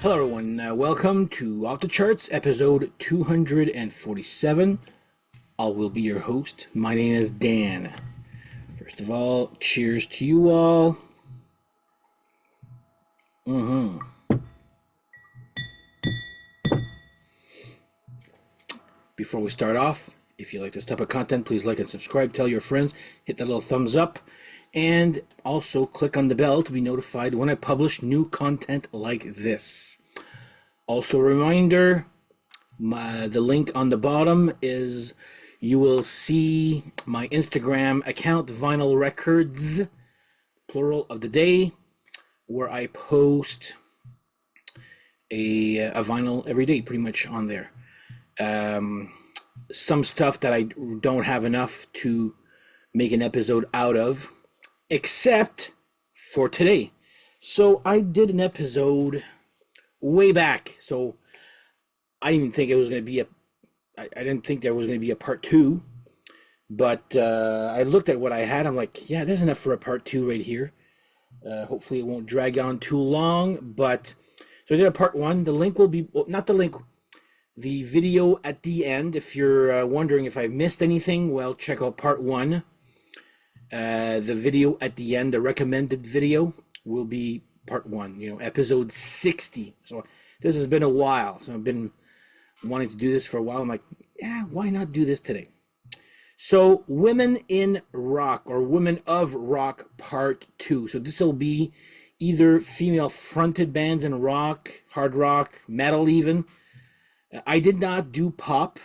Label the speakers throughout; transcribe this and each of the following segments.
Speaker 1: Hello, everyone. Welcome to Off the Charts, episode 247. I will be your host. My name is Dan. First of all, cheers to you all. Before we start off, if you like this type of content, please like and subscribe. Tell your friends. Hit that little thumbs up. And also click on the bell to be notified when I publish new content like this. Also, a reminder, the link on the bottom is you will see my Instagram account, Vinyl Records, plural of the day, where I post a vinyl every day, pretty much on there. Some stuff that I don't have enough to make an episode out of, except for today. So I did an episode way back, so I didn't think it was going to be I didn't think there was going to be a part two, but I looked at what I had. I'm like, yeah, there's enough for a part two right here. Hopefully it won't drag on too long, but so I did a part one. The link will be, well, not the link, the video at the end. If you're wondering if I missed anything, well, check out part one. The video at the end, the recommended video, will be part one, episode 60. So this has been a while. So I've been wanting to do this for a while. I'm like, yeah, why not do this today? So Women in Rock, or Women of Rock part two. So this will be either female fronted bands in rock, hard rock, metal even. I did not do pop.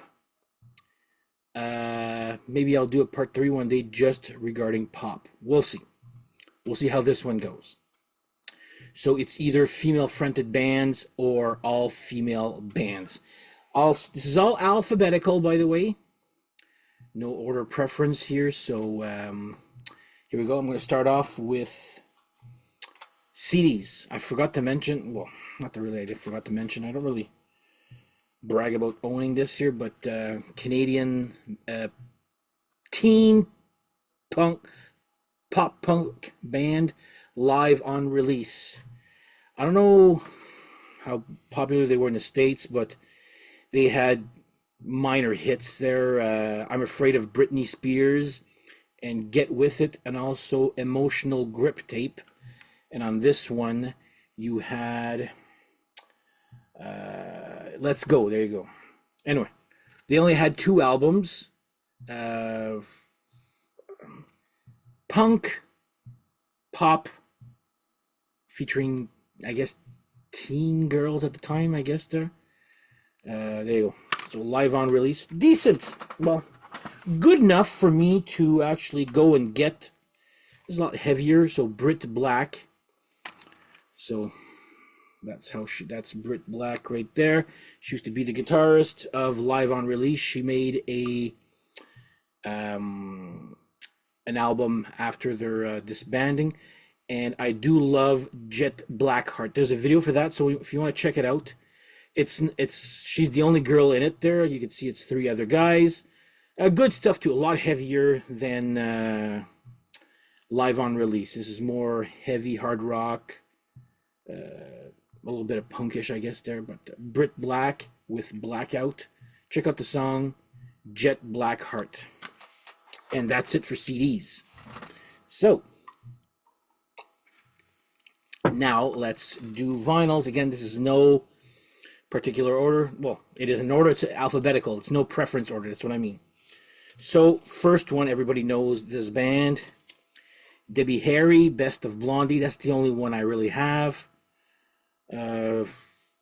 Speaker 1: Maybe I'll do a part three one day just regarding pop. We'll see. We'll see how this one goes. So it's either female fronted bands or all female bands. This is all alphabetical, by the way. No order preference here. So here we go. I'm going to start off with CDs. I forgot to mention, well, not that really I forgot to mention. I don't really brag about owning this here, but Canadian teen pop punk band, Live on Release. I don't know how popular they were in the States, but they had minor hits there. I'm Afraid of Britney Spears and Get With It, and also Emotional Grip Tape. And on this one, you had Let's Go. There you go. Anyway, they only had two albums. Punk, pop, featuring, I guess, teen girls at the time, I guess there. There you go. So Live on Release. Decent. Well, good enough for me to actually go and get. It's a lot heavier, so Brit Black. So that's Brit Black right there. She used to be the guitarist of Live on Release. She made an album after their disbanding, and I do love Jet Blackheart. There's a video for that, so if you want to check it out, she's the only girl in it there. You can see it's three other guys. Good stuff too. A lot heavier than Live on Release. This is more heavy hard rock. A little bit of punkish, I guess, there, but Brit Black with Blackout. Check out the song Jet Blackheart. And that's it for CDs. So, now let's do vinyls. Again, this is no particular order. Well, it is an order. It's alphabetical. It's no preference order. That's what I mean. So, first one, everybody knows this band. Debbie Harry, Best of Blondie. That's the only one I really have.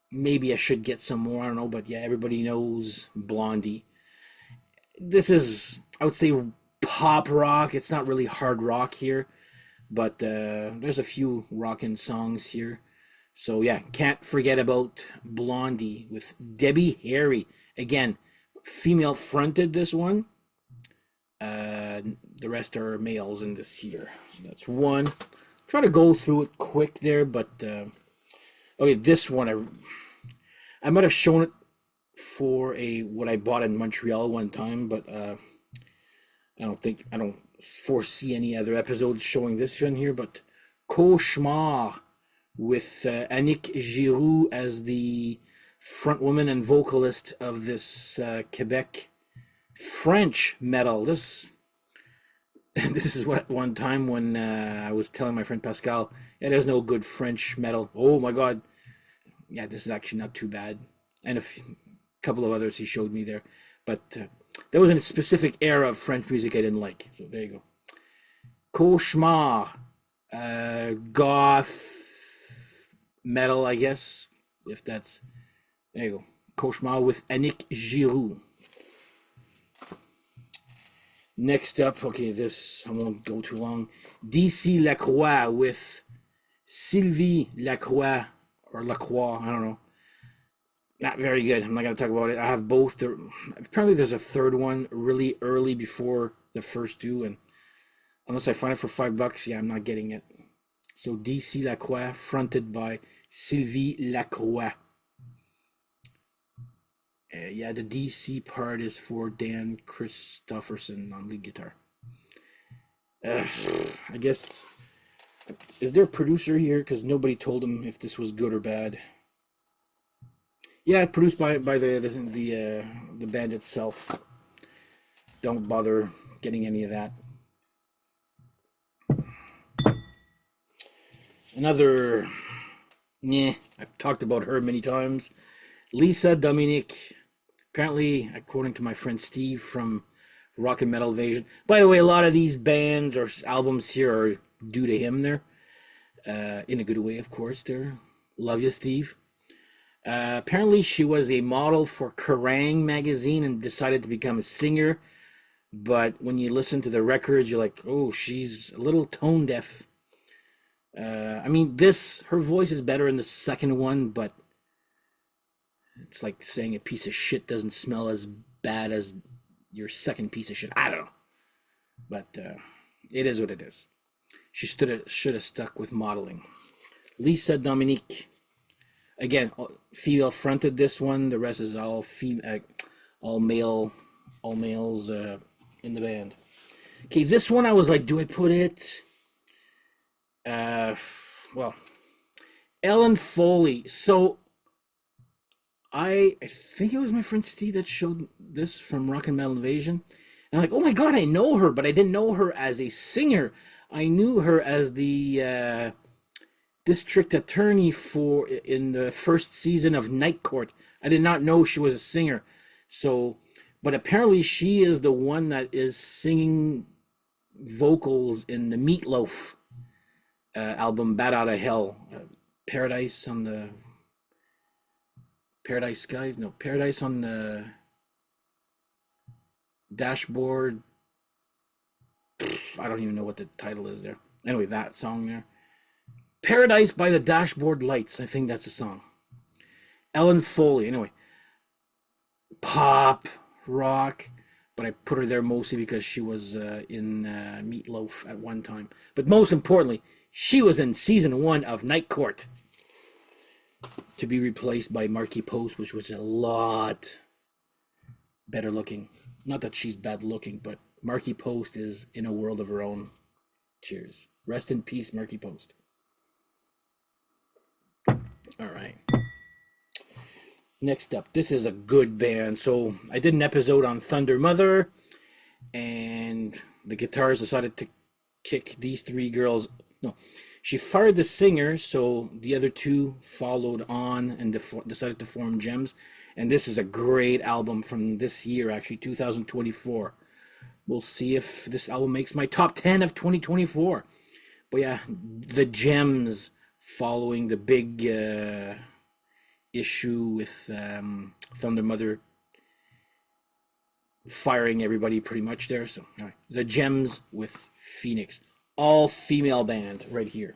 Speaker 1: Maybe I should get some more. I don't know. But yeah, everybody knows Blondie. This is, I would say, pop rock. It's not really hard rock here. But there's a few rockin' songs here. So yeah, can't forget about Blondie with Debbie Harry. Again, female fronted this one. The rest are males in this here. So that's one. Try to go through it quick there, but okay, this one I might have shown it for what I bought in Montreal one time, but I don't foresee any other episodes showing this one here. But Kosmar with Annick Giroux as the front woman and vocalist of this Quebec French metal. This this is what one time when I was telling my friend Pascal, yeah, there's no good French metal. Oh my God, yeah, this is actually not too bad. And couple of others he showed me there, but there was a specific era of French music I didn't like. So there you go. Cosmar, goth metal, I guess, if that's, there you go. Cosmar with Annick Giroux. Next up, okay, this, I won't go too long. DCLA with Sylvie Lacroix, or Lacroix, I don't know. Not very good. I'm not going to talk about it. I have both. Apparently there's a third one really early before the first two, and unless I find it for $5, yeah, I'm not getting it. So DC Lacroix, fronted by Sylvie Lacroix. Yeah, the DC part is for Dan Christofferson on lead guitar. I guess, is there a producer here? Because nobody told him if this was good or bad. Yeah, produced by the band itself. Don't bother getting any of that. Another, I've talked about her many times. Lisa Dominique. Apparently, according to my friend Steve from Rock and Metal Invasion. By the way, a lot of these bands or albums here are due to him there. In a good way, of course. There, love you, Steve. Apparently, she was a model for Kerrang magazine and decided to become a singer. But when you listen to the records, you're like, oh, she's a little tone deaf. I mean, her voice is better in the second one, but it's like saying a piece of shit doesn't smell as bad as your second piece of shit. I don't know. But it is what it is. She should have stuck with modeling. Lisa Dominique. Again, female fronted this one. The rest is all all males in the band. Okay, this one I was like, do I put it? Well, Ellen Foley. So I think it was my friend Steve that showed this from Rock and Metal Invasion. And I'm like, oh my God, I know her, but I didn't know her as a singer. I knew her as the district attorney in the first season of Night Court. I did not know she was a singer. So, but apparently she is the one that is singing vocals in the Meatloaf album Bat Out of Hell. Paradise on the Dashboard. I don't even know what the title is there. Anyway, that song there. Paradise by the Dashboard Lights. I think that's a song. Ellen Foley. Anyway, pop, rock, but I put her there mostly because she was in Meatloaf at one time. But most importantly, she was in season 1 of Night Court, to be replaced by Marky Post, which was a lot better looking. Not that she's bad looking, but Marky Post is in a world of her own. Cheers. Rest in peace, Marky Post. All right. Next up, this is a good band. So I did an episode on Thunder Mother, and the guitarist decided to kick these 3 girls. No, she fired the singer, so the other 2 followed on and decided to form Gems. And this is a great album from this year, actually, 2024. We'll see if this album makes my top 10 of 2024. But yeah, the Gems, following the big issue with Thunder Mother firing everybody pretty much there. So all right. The Gems with Phoenix, all female band right here.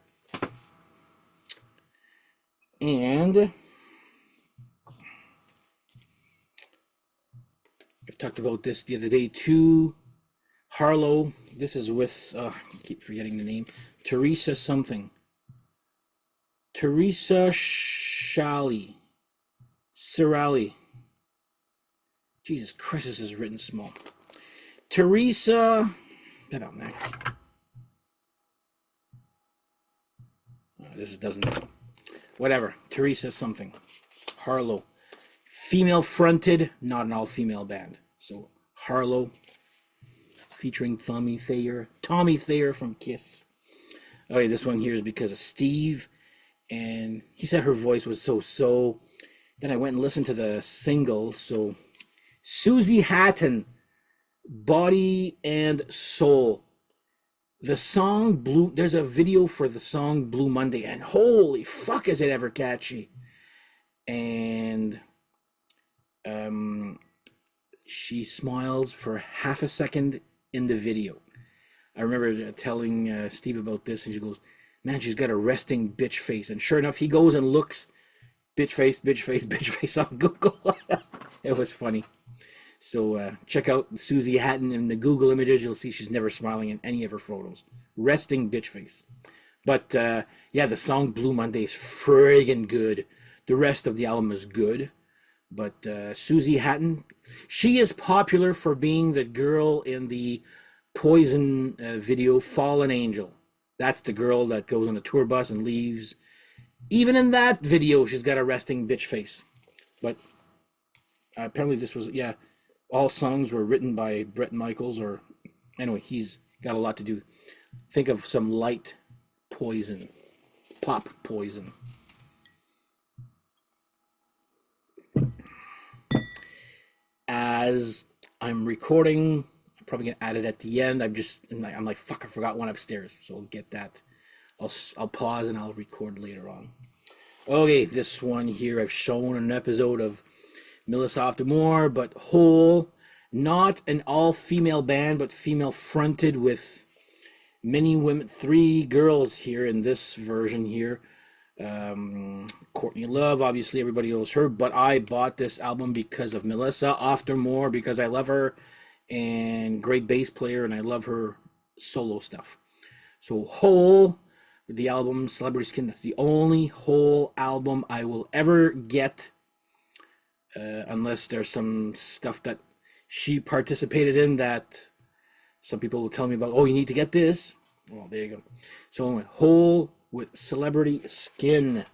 Speaker 1: And I've talked about this the other day too. Harlow. This is with I keep forgetting the name. Teresa something. Teresa Shally. Cirali. Jesus Christ, this is written small. Teresa. About that. This doesn't. whatever. Teresa something. Harlow. Female fronted, not an all-female band. So Harlow featuring Tommy Thayer from Kiss. Okay, this one here is because of Steve, and he said her voice was so. Then I went and listened to the single. So Susie Hatton, Body and Soul. The song Blue, there's a video for the song Blue Monday, and holy fuck is it ever catchy. And she smiles for half a second in the video. I remember telling Steve about this, and she goes, man, she's got a resting bitch face. And sure enough, he goes and looks, bitch face on Google. It was funny. So check out Susie Hatton in the Google images. You'll see she's never smiling in any of her photos. Resting bitch face. But yeah, the song Blue Monday is friggin' good. The rest of the album is good. But Susie Hatton, she is popular for being the girl in the Poison video Fallen Angel. That's the girl that goes on a tour bus and leaves. Even in that video, she's got a resting bitch face. But apparently this was, yeah, all songs were written by Bret Michaels, or anyway, he's got a lot to do. Think of some light Poison, pop Poison. As I'm recording, I'm probably gonna add it at the end. I'm like, fuck, I forgot one upstairs, so I'll get that. I'll pause and I'll record later on. Okay, this one here I've shown an episode of Melissa Off the Moor, but Whole, not an all-female band, but female fronted with many women, 3 girls here in this version here. Courtney Love, obviously everybody knows her, but I bought this album because of Melissa Off the Moor, because I love her, and great bass player, and I love her solo stuff. So Whole, the album Celebrity Skin, that's the only Whole album I will ever get, unless there's some stuff that she participated in that some people will tell me about. Oh, you need to get this. Well, there you go. So Whole with Celebrity Skin.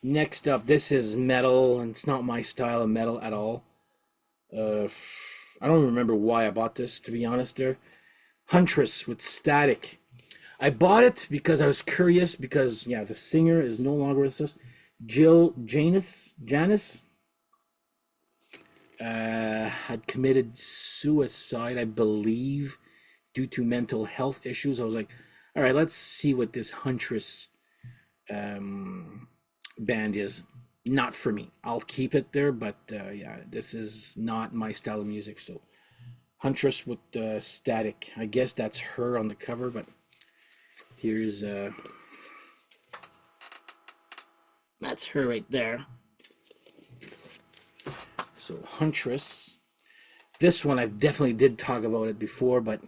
Speaker 1: Next up, this is metal, and it's not my style of metal at all. I don't remember why I bought this, to be honest there. Huntress with Static. I bought it because I was curious, because, yeah, the singer is no longer with us. Janice had committed suicide, I believe, due to mental health issues. I was like, all right, let's see what this Huntress band is. Not for me. I'll keep it there, but yeah, this is not my style of music. So Huntress with Static. I guess that's her on the cover, but here's that's her right there. So Huntress. This one I definitely did talk about it before, but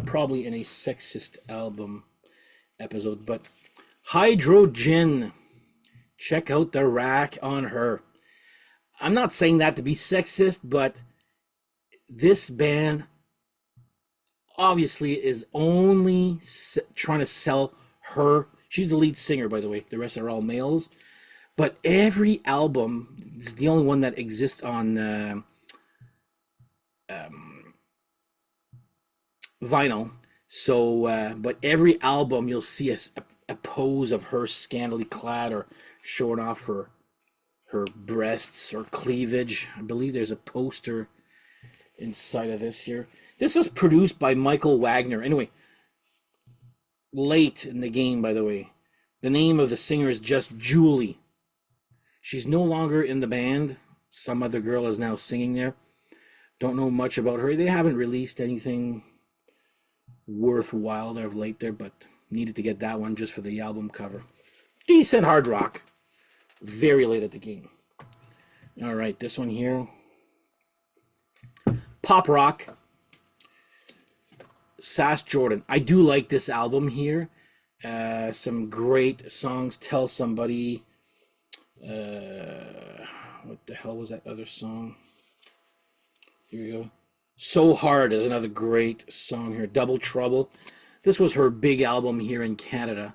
Speaker 1: probably in a sexist album episode. But Hydrogen. Check out the rack on her. I'm not saying that to be sexist, but this band obviously is only trying to sell her. She's the lead singer, by the way. The rest are all males. But every album, it's the only one that exists on vinyl. So, but every album you'll see a pose of her scantily clad or showing off her breasts or cleavage. I believe there's a poster inside of this here. This was produced by Michael Wagner. Anyway, late in the game, by the way. The name of the singer is just Julie. She's no longer in the band. Some other girl is now singing there. Don't know much about her. They haven't released anything worthwhile there of late there, but needed to get that one just for the album cover. Decent hard rock. Very late at the game. All right, this one here. Pop rock. Sass Jordan. I do like this album here. Some great songs. Tell Somebody. What the hell was that other song? Here we go. So Hard is another great song here. Double Trouble. This was her big album here in Canada.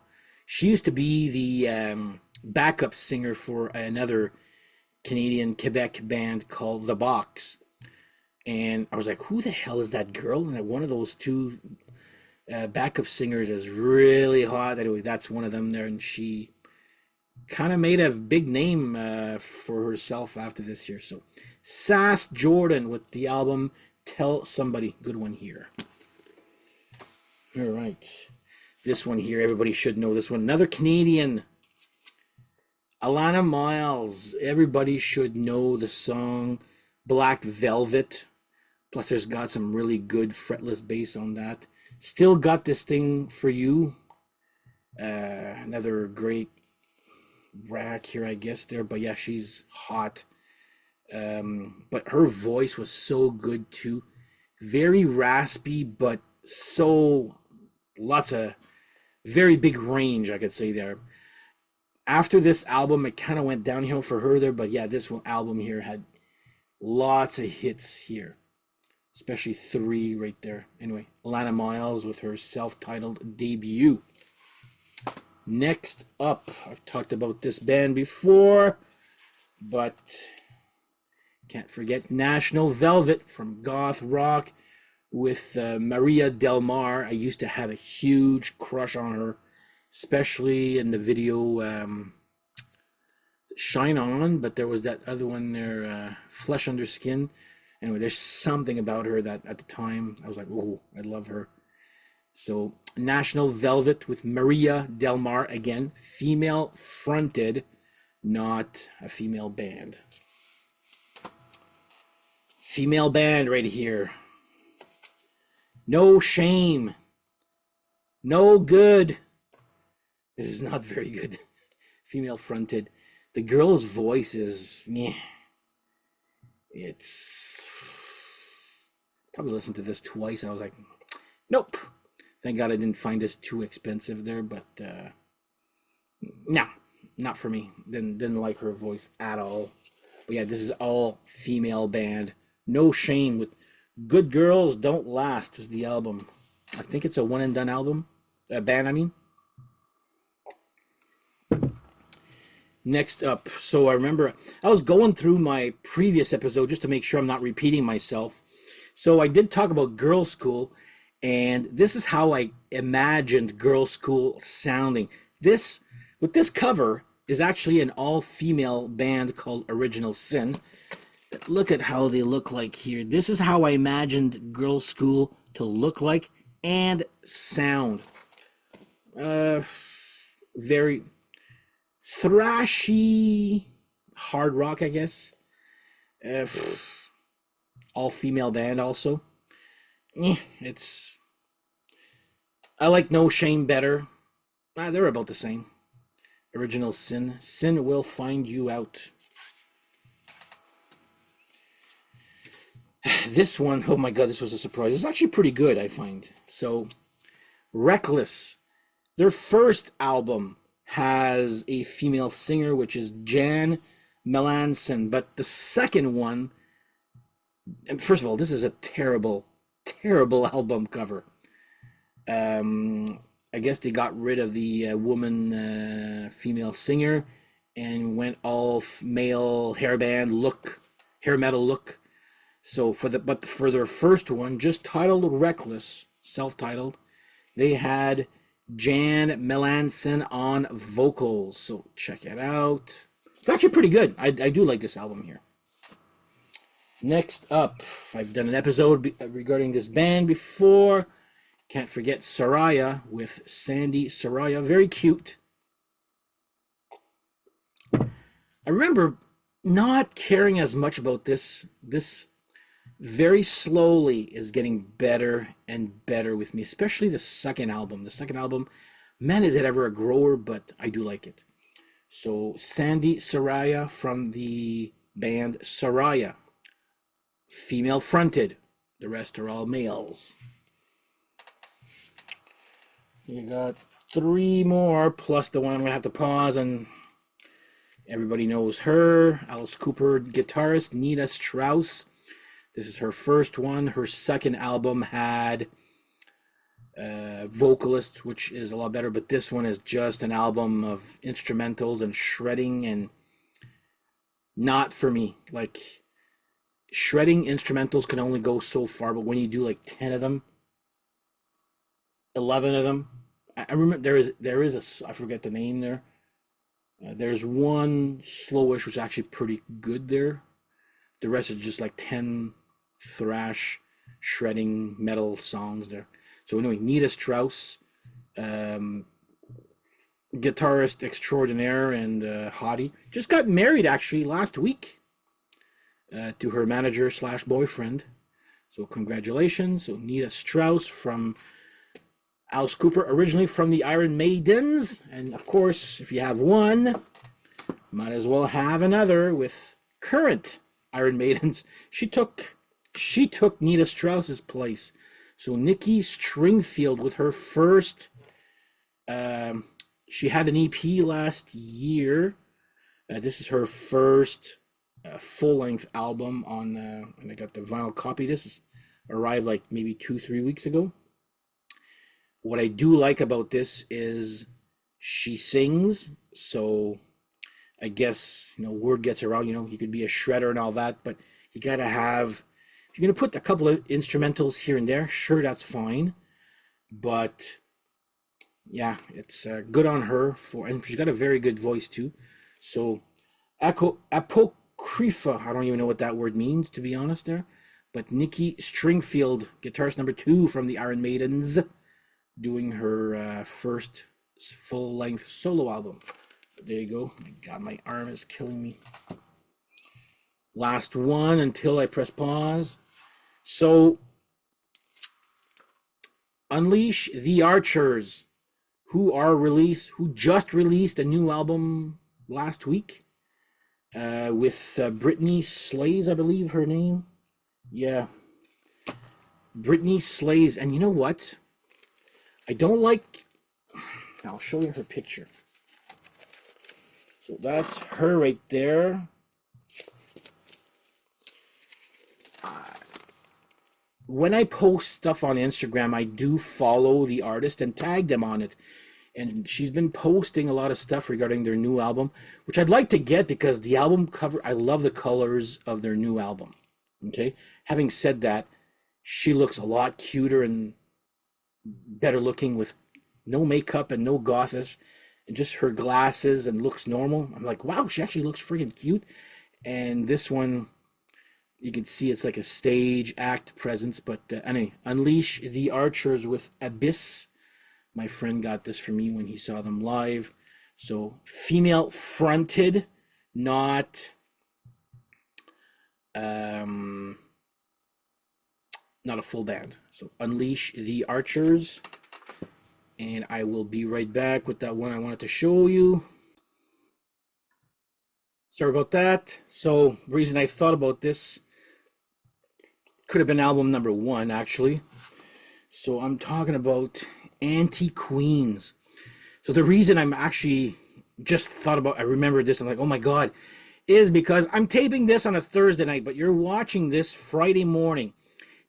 Speaker 1: She used to be the backup singer for another Canadian Quebec band called The Box. And I was like, who the hell is that girl? And one of those two backup singers is really hot. Anyway, that's one of them there. And she kind of made a big name for herself after this year. So, Sass Jordan with the album Tell Somebody. Good one here. All right. This one here, everybody should know this one. Another Canadian. Atanta Miles. Everybody should know the song Black Velvet. Plus, there's got some really good fretless bass on that. Still Got This Thing For You. Another great rack here, I guess, there. But yeah, she's hot. But her voice was so good, too. Very raspy, but so lots of very big range, I could say there. After this album, it kind of went downhill for her there. But yeah, this one album here had lots of hits here. Especially 3 right there. Anyway, Atanta Miles with her self-titled debut. Next up, I've talked about this band before, but can't forget National Velvet from goth rock with Maria Del Mar. I used to have a huge crush on her, especially in the video Shine On, but there was that other one there, Flesh Under Skin. Anyway, there's something about her that at the time I was like, oh, I love her. So, National Velvet with Maria Del Mar, again, female fronted, not a female band. Female band right here. No Shame. No Good. This is not very good. Female fronted. The girl's voice is meh. It's probably listened to this twice. I was like, nope. Thank God I didn't find this too expensive there, but no, not for me. Didn't like her voice at all. But yeah, this is all female band. No Shame with Good Girls Don't Last is the album. I think it's a one and done album. Band, I mean. Next up, so I remember I was going through my previous episode just to make sure I'm not repeating myself. So I did talk about Girls' School, and this is how I imagined Girls' School sounding. This, with this cover, is actually an all-female band called Original Sin. Look at how they look like here. This is how I imagined Girls' School to look like and sound. Very thrashy hard rock, I guess. All female band also. It's, I like No Shame better. They're about the same. Original Sin. Sin Will Find You Out. This one, oh my god, this was a surprise. It's actually pretty good, I find. So, Reckless. Their first album has a female singer, which is Jan Melanson. But the second one, and first of all, this is a terrible, terrible album cover. I guess they got rid of the woman female singer and went all male hair metal look. So for their first one, just titled Reckless, self-titled, they had Jan Melanson on vocals. So check it out. It's actually pretty good. I do like this album here. Next up, I've done an episode regarding this band before. Can't forget Saraya with Sandy Saraya. Very cute. I remember not caring as much about this. This very slowly is getting better and better with me, especially the second album. The second album, man, is it ever a grower, but I do like it. So Sandy Saraya from the band Saraya. Female fronted. The rest are all males. You got 3 more, plus the one I'm going to have to pause, and everybody knows her. Alice Cooper guitarist, Nita Strauss. This is her first one. Her second album had vocalist, which is a lot better. But this one is just an album of instrumentals and shredding, and not for me. Like, shredding instrumentals can only go so far, but when you do like 10 of them, 11 of them, I remember there is a, I forget the name there. There's one slowish, which is actually pretty good there. The rest is just like 10 thrash, shredding metal songs there. So anyway, Nita Strauss, guitarist extraordinaire and hottie, just got married actually last week to her manager slash boyfriend. So congratulations. So Nita Strauss from Alice Cooper, originally from the Iron Maidens. And of course, if you have one, might as well have another with current Iron Maidens. She took Nita Strauss's place. So Nikki Stringfield with her first, she had an EP last year. This is her first full-length album on, and I got the vinyl copy. This arrived like maybe 2-3 weeks ago. What I do like about this is she sings, so I guess, word gets around, you could be a shredder and all that, but you gotta have, if you're gonna put a couple of instrumentals here and there, sure, that's fine. But yeah, it's good on her and she's got a very good voice too. So apocrypha, I don't even know what that word means, to be honest there. But Nikki Stringfield, guitarist number 2 from the Iron Maidens, doing her first full-length solo album. There you go. My God, my arm is killing me. Last one until I press pause. So, Unleash the Archers, who just released a new album last week with Brittany Slays, I believe her name. Yeah, Brittany Slays. And you know what? I don't like, I'll show you her picture. So that's her right there. When I post stuff on Instagram, I do follow the artist and tag them on it. And she's been posting a lot of stuff regarding their new album, which I'd like to get because the album cover, I love the colors of their new album. Okay. Having said that, she looks a lot cuter and better looking with no makeup and no gothish and just her glasses and looks normal. I'm like, wow, she actually looks freaking cute. And this one, you can see it's like a stage act presence. But anyway, Unleash the Archers with Abyss. My friend got this for me when he saw them live. So female fronted, not a full band. So Unleash the Archers. And I will be right back with that one I wanted to show you. Sorry about that. So the reason I thought about this, could have been album number 1 actually. So I'm talking about Anti-Queens. So the reason I'm actually just thought about, I remember this, I'm like, oh my God, is because I'm taping this on a Thursday night, but you're watching this Friday morning.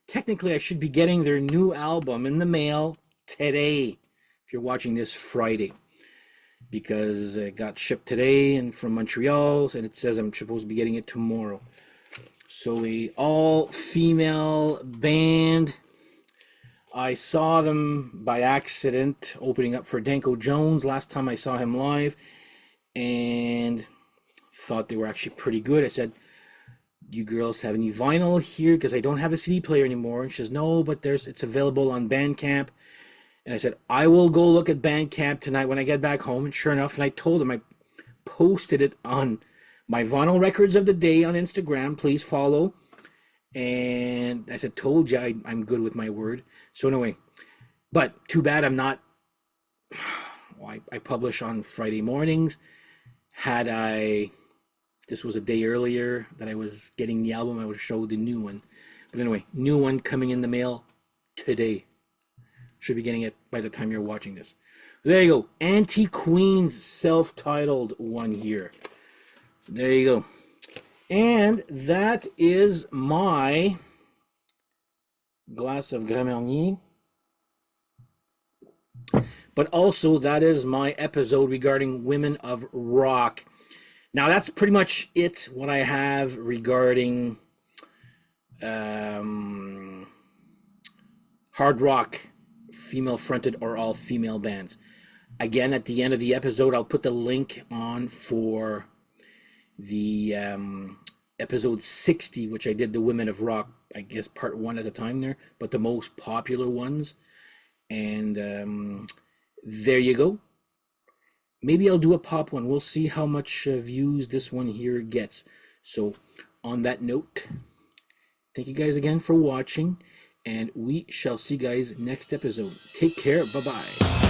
Speaker 1: Technically, I should be getting their new album in the mail today. If you're watching this Friday, because it got shipped today and from Montreal, and it says I'm supposed to be getting it tomorrow. So a all-female band. I saw them by accident opening up for Danko Jones last time I saw him live, and thought they were actually pretty good. I said, do you girls have any vinyl here? Because I don't have a CD player anymore. And she says, no, but it's available on Bandcamp. And I said, I will go look at Bandcamp tonight when I get back home. And sure enough, and I told them, I posted it on my vinyl records of the day on Instagram. Please follow. And I said, told you I'm good with my word. So anyway, but too bad I'm not, well, I publish on Friday mornings. This was a day earlier that I was getting the album, I would show the new one. But anyway, new one coming in the mail today. Should be getting it by the time you're watching this. There you go. Anti-Queens self-titled one here. There you go. And that is my glass of Grand Marnier. But also, that is my episode regarding women of rock. Now, that's pretty much it, what I have regarding um, hard rock, female fronted or all female bands. Again, at the end of the episode, I'll put the link on for the episode 60, which I did the Women of Rock, I guess part one at the time there, but the most popular ones. And there you go. Maybe I'll do a pop one. We'll see how much views this one here gets. So on that note, thank you guys again for watching, and we shall see you guys next episode. Take care. Bye-bye.